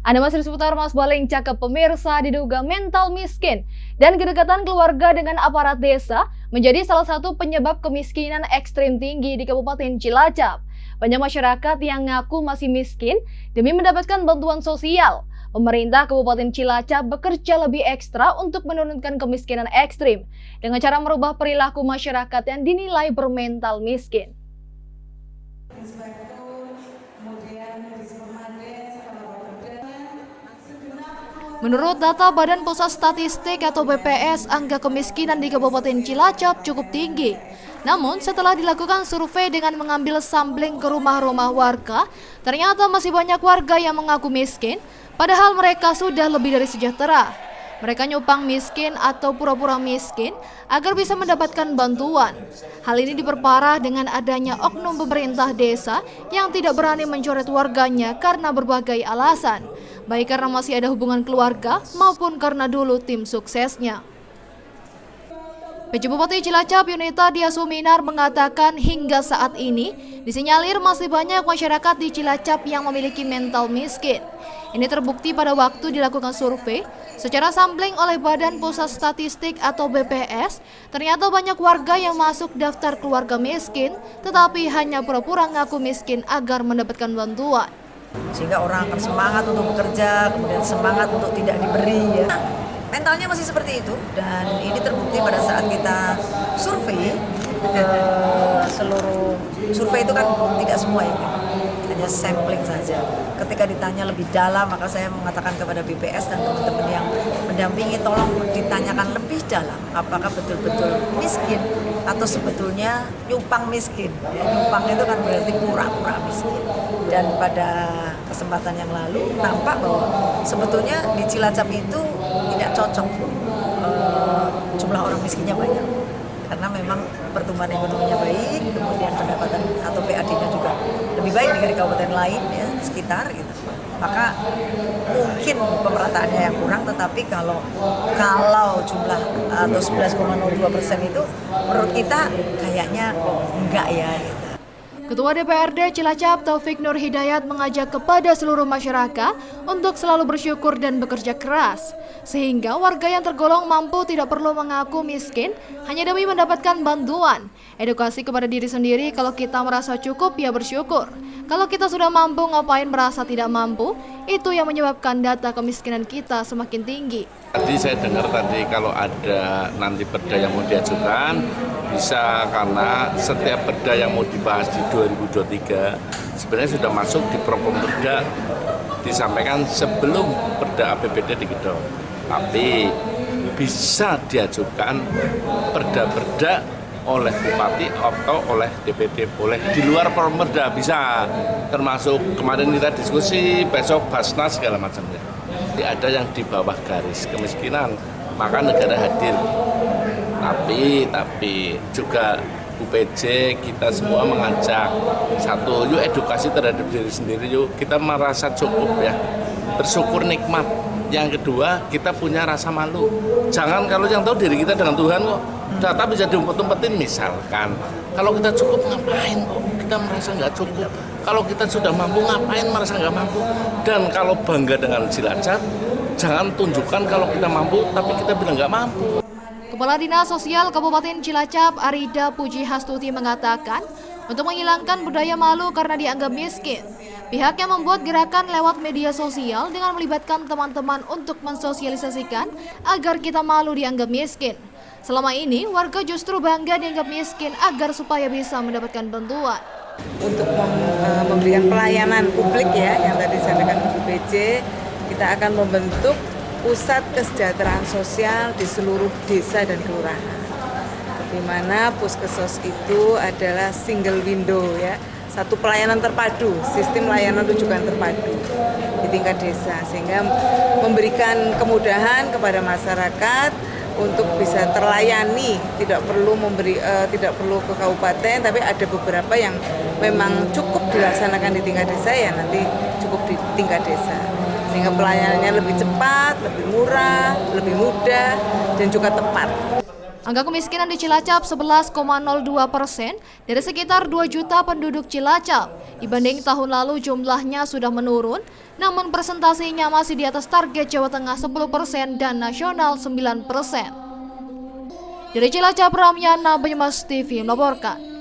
Anda masih seputar Mas Baling Cakep. Pemirsa, diduga mental miskin dan kedekatan keluarga dengan aparat desa menjadi salah satu penyebab kemiskinan ekstrim tinggi di Kabupaten Cilacap. Banyak masyarakat yang ngaku masih miskin demi mendapatkan bantuan sosial. Pemerintah Kabupaten Cilacap bekerja lebih ekstra untuk menurunkan kemiskinan ekstrim dengan cara merubah perilaku masyarakat yang dinilai bermental miskin. Menurut data Badan Pusat Statistik atau BPS, angka kemiskinan di Kabupaten Cilacap cukup tinggi. Namun, setelah dilakukan survei dengan mengambil sampling ke rumah-rumah warga, ternyata masih banyak warga yang mengaku miskin, padahal mereka sudah lebih dari sejahtera. Mereka nyupang miskin atau pura-pura miskin agar bisa mendapatkan bantuan. Hal ini diperparah dengan adanya oknum pemerintah desa yang tidak berani mencoret warganya karena berbagai alasan, baik karena masih ada hubungan keluarga maupun karena dulu tim suksesnya. PJ Bupati Cilacap Yunita Diasuminar mengatakan hingga saat ini disinyalir masih banyak masyarakat di Cilacap yang memiliki mental miskin. Ini terbukti pada waktu dilakukan survei secara sampling oleh Badan Pusat Statistik atau BPS, ternyata banyak warga yang masuk daftar keluarga miskin tetapi hanya pura-pura ngaku miskin agar mendapatkan bantuan. Sehingga orang akan semangat untuk bekerja, kemudian semangat untuk tidak diberi, ya. Mentalnya masih seperti itu, dan ini terbukti pada saat kita survei ke seluruh survei itu kan tidak semua ya, hanya sampling saja. Ketika ditanya lebih dalam, maka saya mengatakan kepada BPS dan teman-teman yang mendampingi, tolong ditanyakan lebih dalam apakah betul-betul miskin atau sebetulnya nyupang miskin. Nyupang itu kan berarti pura-pura miskin. Dan pada kesempatan yang lalu nampak bahwa sebetulnya di Cilacap itu tidak cocok, jumlah orang miskinnya banyak karena memang pertumbuhan ekonominya baik, kemudian pendapatan atau PAD-nya juga lebih baik dari kabupaten lain ya sekitar gitu. Maka mungkin pemerataannya yang kurang, tetapi kalau jumlah atau 11,02% itu menurut kita kayaknya enggak ya gitu. Ketua DPRD Cilacap Taufik Nur Hidayat mengajak kepada seluruh masyarakat untuk selalu bersyukur dan bekerja keras, sehingga warga yang tergolong mampu tidak perlu mengaku miskin hanya demi mendapatkan bantuan. Edukasi kepada diri sendiri, kalau kita merasa cukup ya bersyukur. Kalau kita sudah mampu, ngapain merasa tidak mampu? Itu yang menyebabkan data kemiskinan kita semakin tinggi. Tadi saya dengar kalau ada nanti perda yang mau diajukan, bisa karena setiap perda yang mau dibahas di 2023 sebenarnya sudah masuk di Properda, disampaikan sebelum perda APBD digedor. Tapi bisa diajukan perda-perda oleh bupati atau oleh DPD, boleh di luar Properda bisa, termasuk kemarin kita diskusi, besok Basnas segala macamnya. Ada yang di bawah garis kemiskinan, maka negara hadir. Tapi juga UPJ kita semua mengajak, satu, yuk edukasi terhadap diri sendiri, yuk kita merasa cukup ya, bersyukur nikmat. Yang kedua, kita punya rasa malu. Jangan kalau yang tahu diri kita dengan Tuhan kok, data bisa diumpet-umpetin. Misalkan kalau kita cukup ngapain kok kita merasa nggak cukup, kalau kita sudah mampu ngapain merasa nggak mampu. Dan kalau bangga dengan Cilacap, jangan tunjukkan kalau kita mampu tapi kita bilang nggak mampu. Kepala Dinas Sosial Kabupaten Cilacap Arida Puji Hastuti mengatakan, untuk menghilangkan budaya malu karena dianggap miskin, pihaknya membuat gerakan lewat media sosial dengan melibatkan teman-teman untuk mensosialisasikan agar kita malu dianggap miskin. Selama ini, warga justru bangga dianggap miskin agar supaya bisa mendapatkan bantuan. Untuk memberikan pelayanan publik ya, yang tadi disampaikan UPJ, kita akan membentuk pusat kesejahteraan sosial di seluruh desa dan kelurahan, di mana puskesmas itu adalah single window ya, satu pelayanan terpadu, sistem layanan rujukan terpadu di tingkat desa, sehingga memberikan kemudahan kepada masyarakat untuk bisa terlayani, tidak perlu ke kabupaten, tapi ada beberapa yang memang cukup dilaksanakan di tingkat desa ya, nanti cukup di tingkat desa, sehingga pelayanannya lebih cepat, lebih murah, lebih mudah, dan juga tepat. Angka kemiskinan di Cilacap 11,02% dari sekitar 2 juta penduduk Cilacap. Dibanding tahun lalu jumlahnya sudah menurun, namun presentasinya masih di atas target Jawa Tengah 10% dan nasional 9%. Dari Cilacap, Ramyana, Banyumas TV melaporkan.